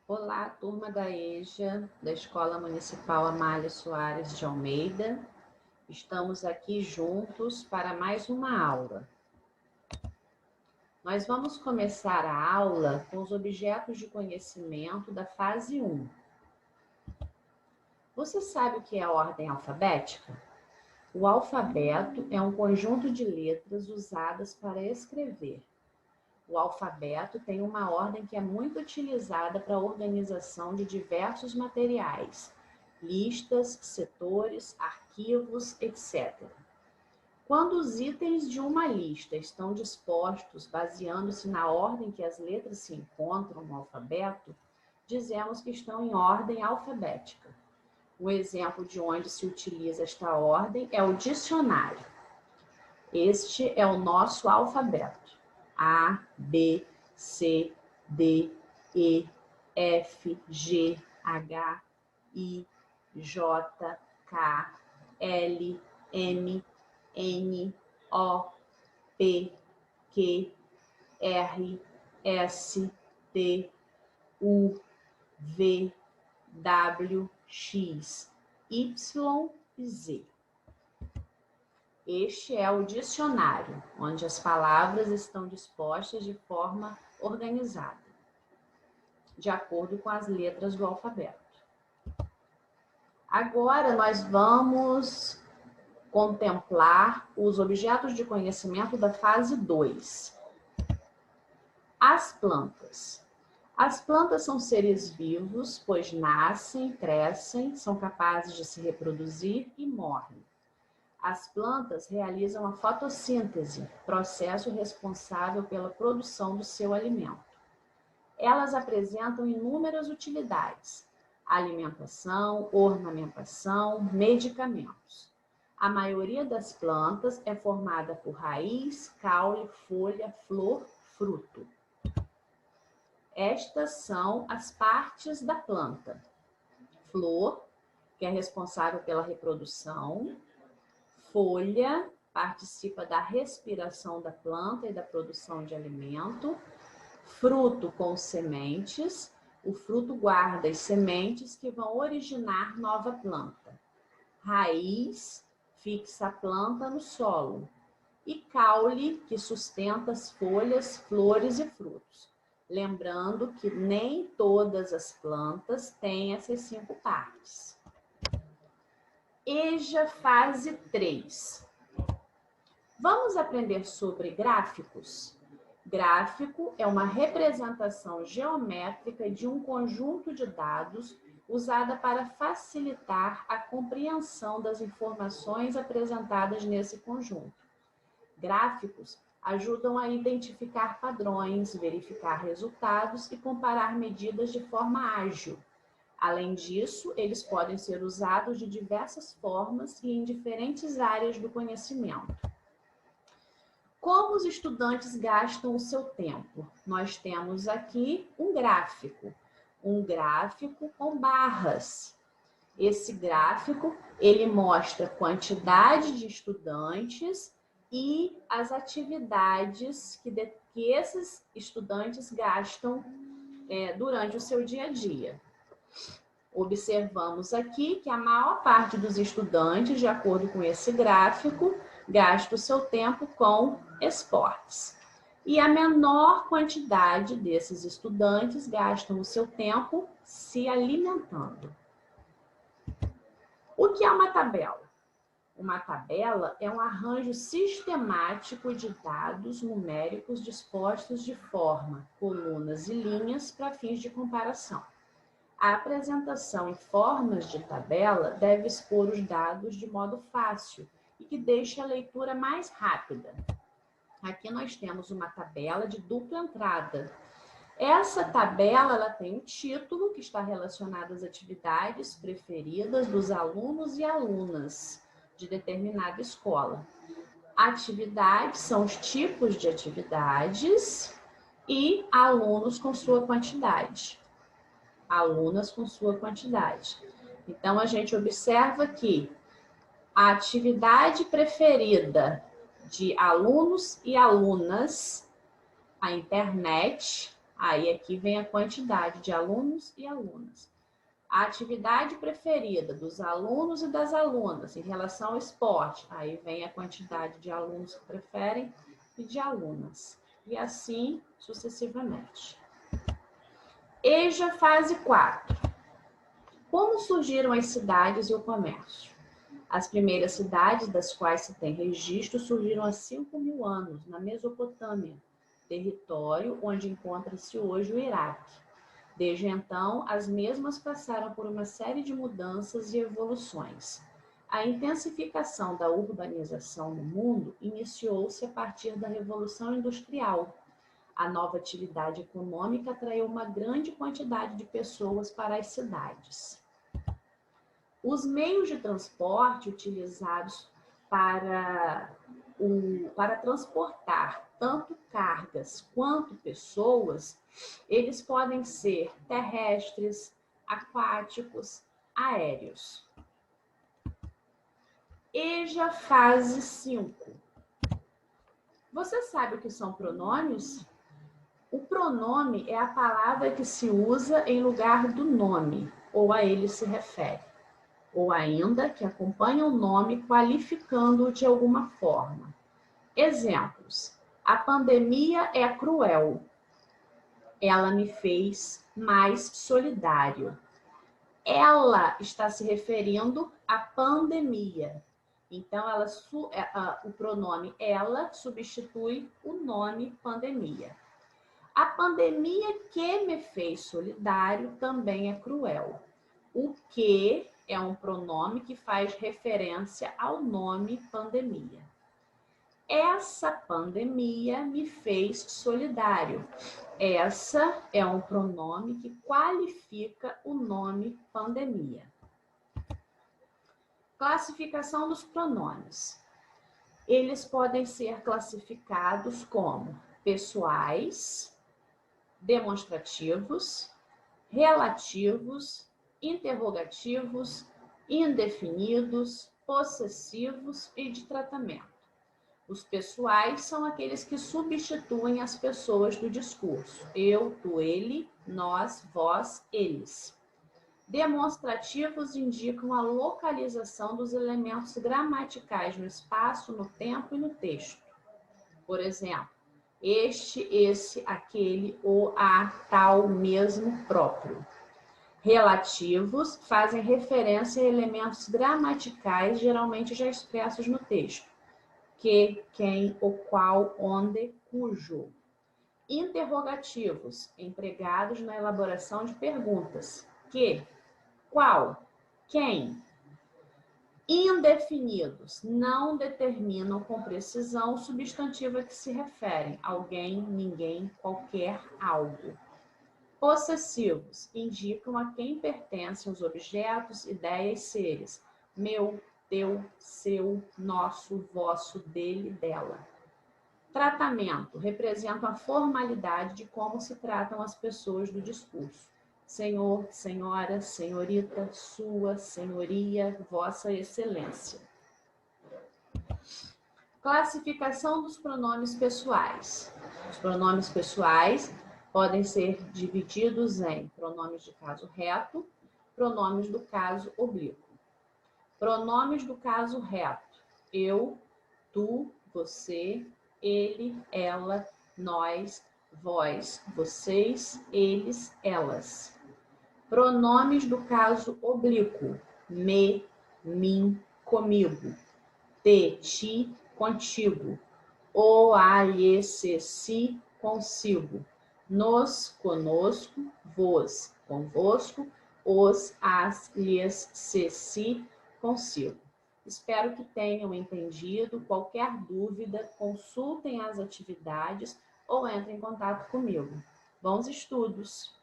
Olá, turma da EJA, da Escola Municipal Amália Soares de Almeida. Estamos aqui juntos para mais uma aula. Nós vamos começar a aula com os objetos de conhecimento da fase 1. Você sabe o que é a ordem alfabética? O alfabeto é um conjunto de letras usadas para escrever. O alfabeto tem uma ordem que é muito utilizada para a organização de diversos materiais, listas, setores, arquivos, etc. Quando os itens de uma lista estão dispostos baseando-se na ordem que as letras se encontram no alfabeto, dizemos que estão em ordem alfabética. Um exemplo de onde se utiliza esta ordem é o dicionário. Este é o nosso alfabeto. A, B, C, D, E, F, G, H, I, J, K, L, M, N, O, P, Q, R, S, T, U, V, W, X, Y e Z. Este é o dicionário, onde as palavras estão dispostas de forma organizada, de acordo com as letras do alfabeto. Agora nós vamos contemplar os objetos de conhecimento da fase 2. As plantas. As plantas são seres vivos, pois nascem, crescem, são capazes de se reproduzir e morrem. As plantas realizam a fotossíntese, processo responsável pela produção do seu alimento. Elas apresentam inúmeras utilidades: alimentação, ornamentação, medicamentos. A maioria das plantas é formada por raiz, caule, folha, flor, fruto. Estas são as partes da planta: flor, que é responsável pela reprodução; folha, participa da respiração da planta e da produção de alimento; fruto, com sementes, o fruto guarda as sementes que vão originar nova planta; raiz, fixa a planta no solo; e caule, que sustenta as folhas, flores e frutos. Lembrando que nem todas as plantas têm essas 5 partes. EJA fase 3. Vamos aprender sobre gráficos? Gráfico é uma representação geométrica de um conjunto de dados usada para facilitar a compreensão das informações apresentadas nesse conjunto. Gráficos ajudam a identificar padrões, verificar resultados e comparar medidas de forma ágil. Além disso, eles podem ser usados de diversas formas e em diferentes áreas do conhecimento. Como os estudantes gastam o seu tempo? Nós temos aqui um gráfico com barras. Esse gráfico, ele mostra a quantidade de estudantes e as atividades que esses estudantes gastam durante o seu dia a dia. Observamos aqui que a maior parte dos estudantes, de acordo com esse gráfico, gasta o seu tempo com esportes. E a menor quantidade desses estudantes gastam o seu tempo se alimentando. O que é uma tabela? Uma tabela é um arranjo sistemático de dados numéricos dispostos de forma, colunas e linhas para fins de comparação. A apresentação em formas de tabela deve expor os dados de modo fácil e que deixe a leitura mais rápida. Aqui nós temos uma tabela de dupla entrada. Essa tabela ela tem um título que está relacionado às atividades preferidas dos alunos e alunas de determinada escola. Atividades são os tipos de atividades e alunos com sua quantidade. Alunas com sua quantidade. Então, a gente observa que a atividade preferida de alunos e alunas, a internet, Aí aqui vem a quantidade de alunos e alunas. A atividade preferida dos alunos e das alunas em relação ao esporte. Aí vem a quantidade de alunos que preferem e de alunas. E assim sucessivamente. EJA fase 4. Como surgiram as cidades e o comércio? As primeiras cidades das quais se tem registro surgiram há 5.000 anos, na Mesopotâmia, território onde encontra-se hoje o Iraque. Desde então, as mesmas passaram por uma série de mudanças e evoluções. A intensificação da urbanização no mundo iniciou-se a partir da Revolução Industrial. A nova atividade econômica atraiu uma grande quantidade de pessoas para as cidades. Os meios de transporte utilizados para transportar tanto cargas quanto pessoas, eles podem ser terrestres, aquáticos, aéreos. EJA fase 5. Você sabe o que são pronômios? O pronome é a palavra que se usa em lugar do nome, ou a ele se refere, ou ainda que acompanha o nome qualificando-o de alguma forma. Exemplos: a pandemia é cruel. Ela me fez mais solidário. Ela está se referindo à pandemia. Então, o pronome ela substitui o nome pandemia. A pandemia que me fez solidário também é cruel. O que é um pronome que faz referência ao nome pandemia. Essa pandemia me fez solidário. Essa é um pronome que qualifica o nome pandemia. Classificação dos pronomes. Eles podem ser classificados como pessoais, demonstrativos, relativos, interrogativos, indefinidos, possessivos e de tratamento. Os pessoais são aqueles que substituem as pessoas do discurso. Eu, tu, ele, nós, vós, eles. Demonstrativos indicam a localização dos elementos gramaticais no espaço, no tempo e no texto. Por exemplo, este, esse, aquele, o, a, tal, mesmo, próprio. Relativos fazem referência a elementos gramaticais geralmente já expressos no texto. Que, quem, o qual, onde, cujo. Interrogativos, empregados na elaboração de perguntas. Que, qual, quem. Indefinidos, não determinam com precisão o substantivo a que se referem. Alguém, ninguém, qualquer, algo. Possessivos, indicam a quem pertencem os objetos, ideias, seres. Meu, teu, seu, nosso, vosso, dele, dela. Tratamento, representa a formalidade de como se tratam as pessoas do discurso. Senhor, senhora, senhorita, sua, senhoria, vossa excelência. Classificação dos pronomes pessoais. Os pronomes pessoais podem ser divididos em pronomes de caso reto, pronomes do caso oblíquo. Pronomes do caso reto. Eu, tu, você, ele, ela, nós, vós, vocês, eles, elas. Pronomes do caso oblíquo. Me, mim, comigo. Te, ti, contigo. O, a, e, se, si, consigo. Nos, conosco. Vos, convosco. Os, as, lhes, se, si, consigo. Espero que tenham entendido. Qualquer dúvida, consultem as atividades ou entrem em contato comigo. Bons estudos!